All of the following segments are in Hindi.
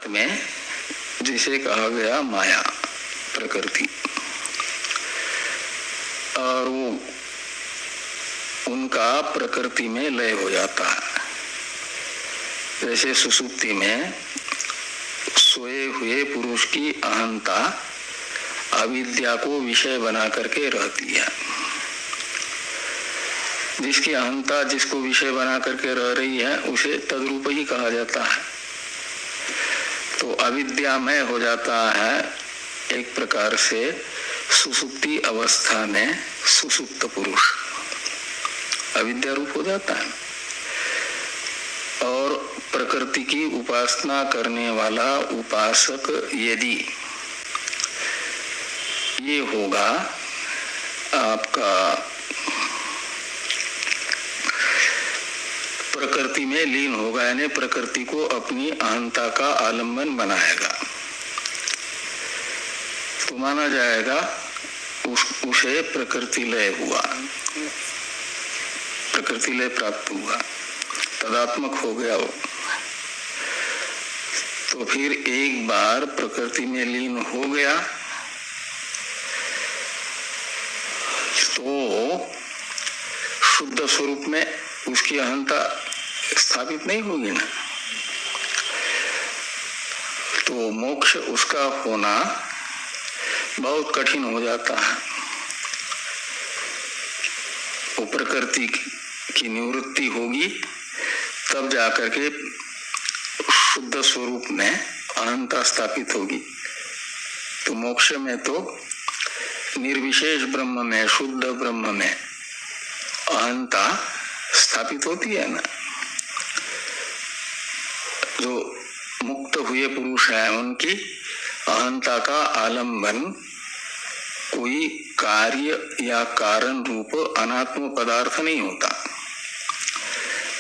में जिसे कहा गया माया प्रकृति, और वो उनका प्रकृति में लय हो जाता है। जैसे सुसुप्ति में सोए हुए पुरुष की अहंता अविद्या को विषय बना करके रहती है। जिसकी अहंता जिसको विषय बना करके रह रही है उसे तद्रूप ही कहा जाता है। तो अविद्यामय हो जाता है एक प्रकार से सुसुप्ति अवस्था में सुसुप्त पुरुष अविद्या रूप हो जाता है। और प्रकृति की उपासना करने वाला उपासक यदि ये होगा आपका प्रकृति में लीन होगा, यानी प्रकृति को अपनी अहंता का आलंबन बनाएगा, तो माना जाएगा उसे प्रकृति लय हुआ, प्रकृति लय प्राप्त हुआ, तदात्मक हो गया वो। तो फिर एक बार प्रकृति में लीन हो गया तो शुद्ध स्वरूप में उसकी अहंता स्थापित नहीं होगी ना, तो मोक्ष उसका होना बहुत कठिन हो जाता है। वो प्रकृति की निवृत्ति होगी तब जाकर के शुद्ध स्वरूप में अहंता स्थापित होगी। तो मोक्ष में तो निर्विशेष ब्रह्म में, शुद्ध ब्रह्म में अहंता स्थापित होती है ना। जो मुक्त हुए पुरुष है उनकी अहंता का आलंबन कोई कार्य या कारण रूप अनात्म पदार्थ नहीं होता,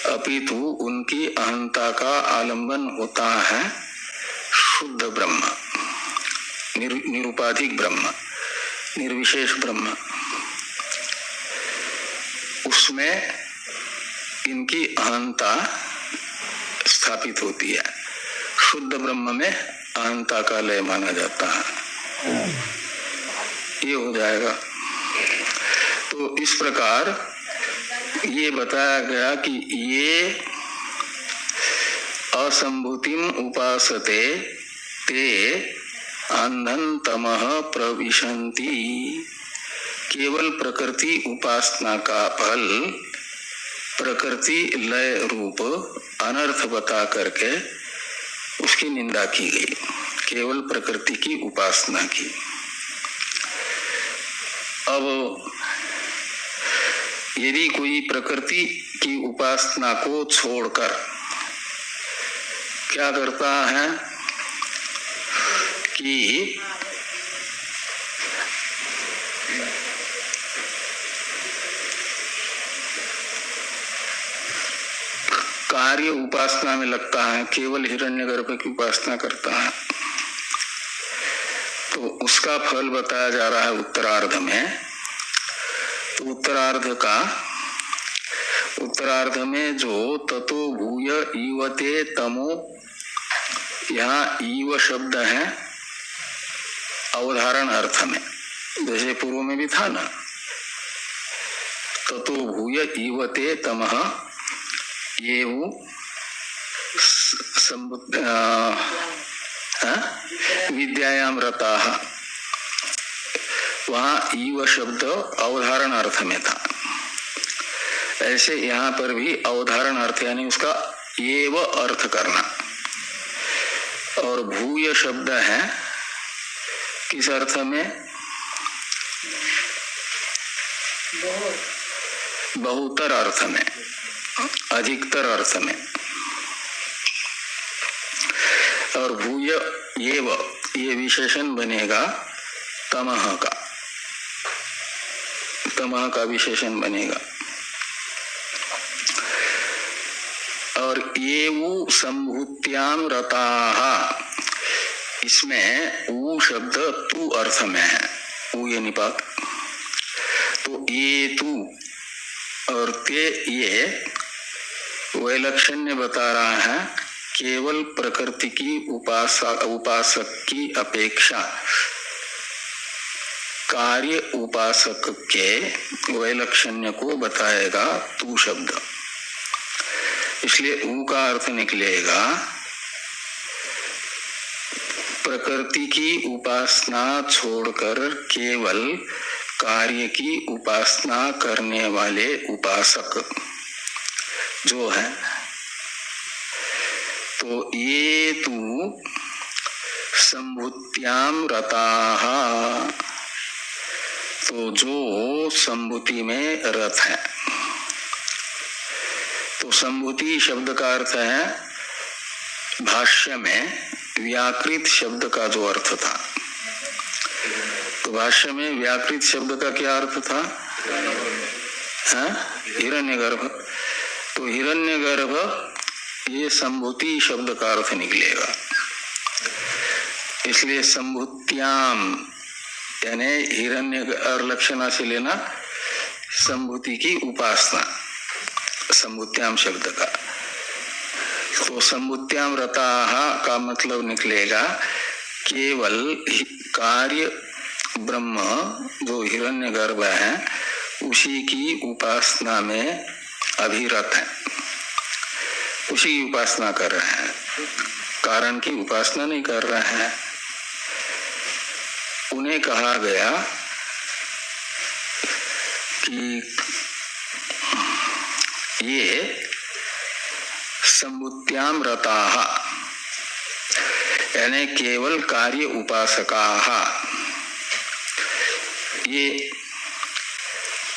अपितु उनकी अहंता का आलंबन होता है शुद्ध ब्रह्म, निरुपाधिक ब्रह्म, निर्विशेष ब्रह्म। उसमें इनकी अहंता स्थापित होती है। शुद्ध ब्रह्म में अहंता का लय माना जाता है। ये हो जाएगा। तो इस प्रकार ये बताया गया कि ये असंभूतिम उपासते ते अंधन तमः प्रविशन्ति। केवल प्रकृति उपासना का फल प्रकृति लय रूप अनर्थ बता करके उसकी निंदा की गई, केवल प्रकृति की उपासना की। अब यदि कोई प्रकृति की उपासना को छोड़कर क्या करता है कि कार्य उपासना में लगता है, केवल हिरण्यगर्भ की उपासना करता है, तो उसका फल बताया जा रहा है उत्तरार्ध में। तो उत्तरार्ध में जो ततो भूय ईवते तमो, यहाँ ईव शब्द है अवधारण अर्थ में, जैसे पूर्व में भी था ना, ततो भूय ईवते तमः, ये वो विद्यायाम रताः, वहां ईव शब्द अवधारण अर्थ में था। ऐसे यहाँ पर भी अवधारण अर्थ यानी उसका एव अर्थ करना। और भूय शब्द है किस अर्थ में? बहुतर अर्थ में, अधिकतर अर्थ में। और भूय एव ये विशेषण बनेगा तमः का, तमः का विशेषण बनेगा। और एवु संभूत्याम रताः, इसमें ऊ शब्द तू अर्थ में है, ऊ ये निपात। तो ये तू और ते ये वैलक्षण्य बता रहा है केवल प्रकृति की उपासक की अपेक्षा कार्य उपासक के वैलक्षण्य को बताएगा तू शब्द। इसलिए ऊ का अर्थ निकलेगा प्रकृति की उपासना छोड़कर केवल कार्य की उपासना करने वाले उपासक जो है। तो ये तू संभूत्याम रताः, तो जो संभूति में रत है। तो संभूति शब्द का अर्थ है भाष्य में व्याकृत शब्द का जो अर्थ था। तो भाष्य में व्याकृत शब्द का क्या अर्थ था? हिरण्यगर्भ। तो हिरण्यगर्भ ये संभूति शब्द का अर्थ निकलेगा। इसलिए संभूत्याम यानी हिरण्य लक्षणा से लेना संभूति की उपासना, संभूत्याम शब्द का। तो संभूत्याम रताः का मतलब निकलेगा केवल कार्य ब्रह्म जो हिरण्यगर्भ है उसी की उपासना में अभिरत है, उसी की उपासना कर रहे हैं, कारण की उपासना नहीं कर रहे हैं। उन्हें कहा गया कि ये संभूत्याम रताः यानी केवल कार्य उपासकाः। ये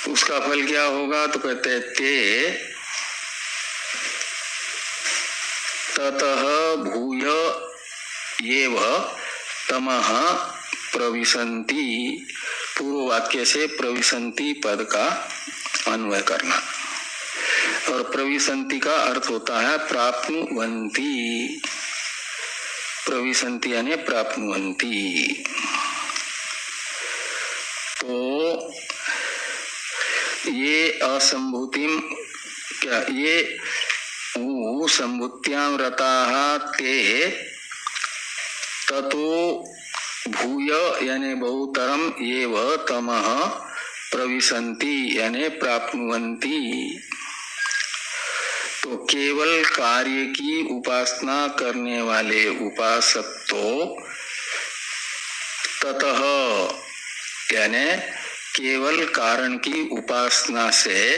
उसका फल क्या होगा? तो कहते ते ततः भूय एव तमः प्रविशन्ति। पूर्व वाक्य से प्रविशन्ति पद का अन्वय करना। और प्रविशन्ति का अर्थ होता है प्राप्नुवन्ति। प्रविशन्ति यानी प्राप्नुवन्ति। तो ये असंभूतिम क्या ये ऊ संभूत्याम रताः ते ततो भूय यानी बहुतरम एव तमः प्रविशन्ति यानी प्राप्नुवन्ति। तो केवल कार्य की उपासना करने वाले उपासक तो ततः यानी केवल कारण की उपासना से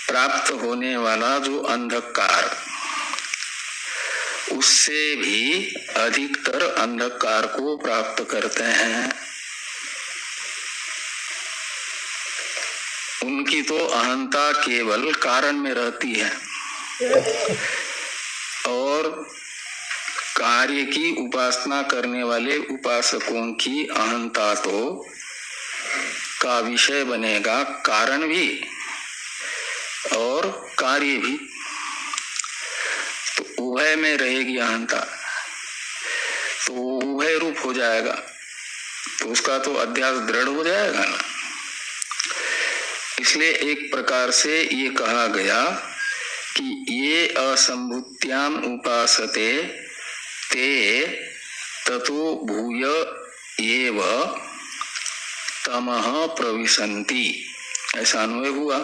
प्राप्त होने वाला जो अंधकार, उससे भी अधिकतर अंधकार को प्राप्त करते हैं। उनकी तो अहंता केवल कारण में रहती है और कार्य की उपासना करने वाले उपासकों की अहंता तो का विषय बनेगा कारण भी और कार्य भी। तो उभय में रहेगी अहंता, तो उभय रूप हो जाएगा, तो उसका तो अध्यास दृढ़ हो जाएगा ना। इसलिए एक प्रकार से ये कहा गया कि ये असंभूत्याम उपासते ते ततो भूय एव तमः प्रविशन्ति, ऐसा अन्वय हुआ।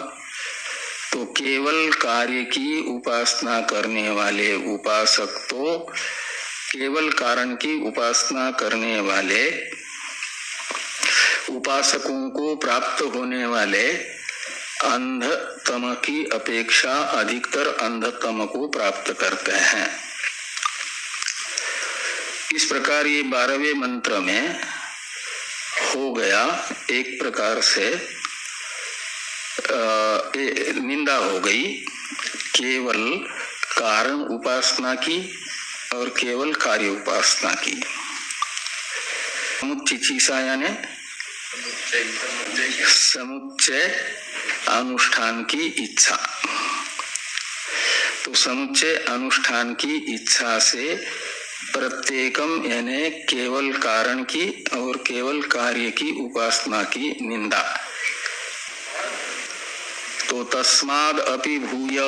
तो केवल कार्य की उपासना करने वाले उपासक तो केवल कारण की उपासना करने वाले उपासकों को प्राप्त होने वाले अंधतम की अपेक्षा अधिकतर अंधतम को प्राप्त करते हैं। इस प्रकार ये 12वें मंत्र में हो गया एक प्रकार से निंदा हो गई केवल कारण उपासना की और केवल कार्य उपासना की। समुच्चयिसा यानी समुच्चय अनुष्ठान की इच्छा। तो समुच्चय अनुष्ठान की इच्छा से प्रत्येकम यानी केवल कारण की और केवल कार्य की उपासना की निंदा। तो तस्माद् अपि भूय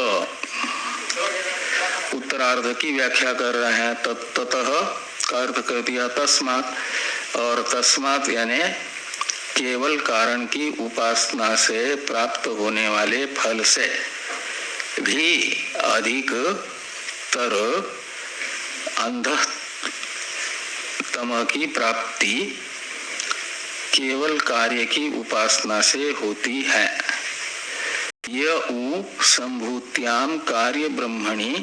उत्तरार्ध की व्याख्या कर रहे हैं। ततः का अर्थ कर दिया तस्मात्, और तस्मात् यानी केवल कारण की उपासना से प्राप्त होने वाले फल से भी अधिक तर अंधतम की प्राप्ति केवल कार्य की उपासना से होती है। यऊ संभूत्याम कार्य ब्रह्मणि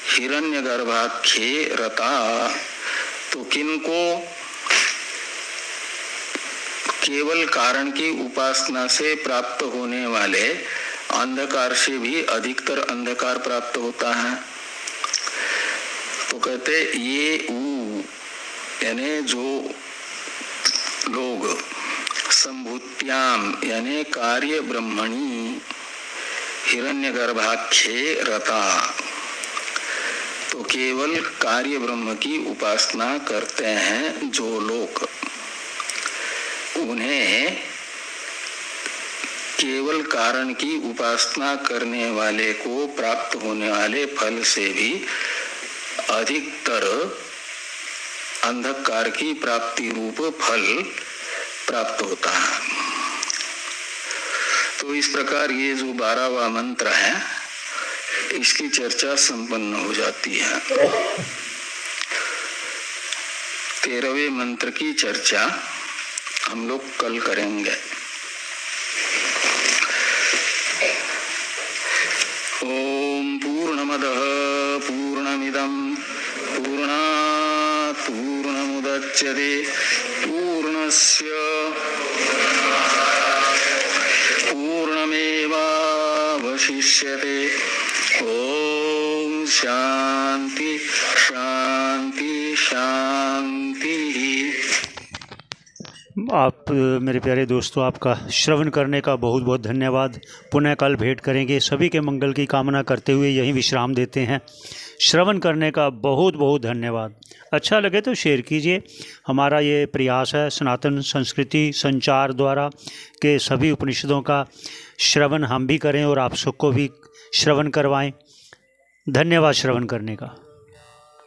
हिरण्यगर्भाख्ये रता, तो किनको केवल कारण की उपासना से प्राप्त होने वाले अंधकार से भी अधिकतर अंधकार प्राप्त होता है। तो कहते ये यानी जो लोग संभूत्याम यानी कार्य ब्रह्मणि हिरण्यगर्भाख्ये रता, तो केवल कार्य ब्रह्म की उपासना करते हैं जो लोग, उन्हें केवल कारण की उपासना करने वाले को प्राप्त होने वाले फल से भी अधिकतर अंधकार की प्राप्ति रूप फल प्राप्त होता है। तो इस प्रकार ये जो 12वां मंत्र है इसकी चर्चा संपन्न हो जाती है। 13वें मंत्र की चर्चा हम लोग कल करेंगे। ओम पूर्णमदः पूर्णमिदं पूर्णात् पूर्णमुदच्यते पूर्णस्य पूर्णमेवावशिष्यते। ओम शांति शांति शांति। आप मेरे प्यारे दोस्तों, आपका श्रवण करने का बहुत बहुत धन्यवाद। पुनः कल भेंट करेंगे। सभी के मंगल की कामना करते हुए यहीं विश्राम देते हैं। श्रवण करने का बहुत बहुत धन्यवाद। अच्छा लगे तो शेयर कीजिए। हमारा ये प्रयास है सनातन संस्कृति संचार द्वारा के सभी उपनिषदों का श्रवण हम भी करें और आप सबको भी श्रवण करवाएं। धन्यवाद श्रवण करने का।